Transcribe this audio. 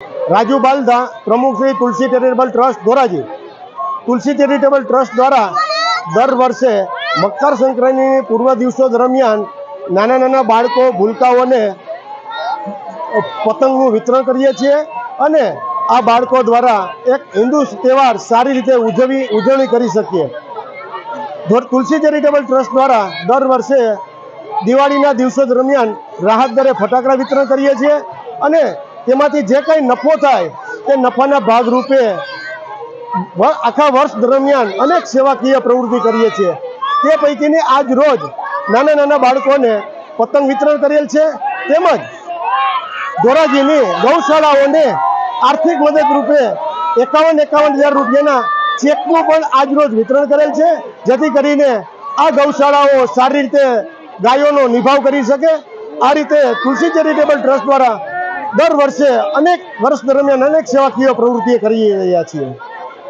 રાજુ બાલધા, પ્રમુખ શ્રી તુલસી charitable trust Dhoraji. તુલસી charitable trust દ્વારા દર વર્ષે મકર સંક્રાંતિની પૂર્વ દિવસો દરમિયાન નાના નાના બાળકો ભૂલકાઓને પતંગનું વિતરણ કરીએ છીએ અને આ બાળકો દ્વારા એક હિન્દુ તહેવાર સારી રીતે ઉજવણી કરી શકીએ। તુલસી ચેરિટેબલ ટ્રસ્ટ દ્વારા દર વર્ષે દિવાળીના દિવસો દરમિયાન રાહત દરે ફટાકડા વિતરણ કરીએ છીએ અને તેમાંથી જે કંઈ નફો થાય તે નફાના ભાગરૂપે આખા વર્ષ દરમિયાન અનેક સેવાકીય પ્રવૃત્તિ કરીએ છીએ। તે પૈકીની આજ રોજ નાના નાના બાળકોને પતંગ વિતરણ કરેલ છે, તેમજ ધોરાજીની ગૌશાળાઓને આર્થિક મદદ રૂપે 51,000 રૂપિયાના ચેકનું પણ આજ રોજ વિતરણ કરેલ છે, જેથી કરીને આ ગૌશાળાઓ સારી રીતે ગાયોનો નિભાવ કરી શકે। આ રીતે તુલસી ચેરિટેબલ ટ્રસ્ટ દ્વારા દર વર્ષે વર્ષ દરમિયાન અનેક સેવાકીય પ્રવૃત્તિઓ કરી રહ્યા છીએ।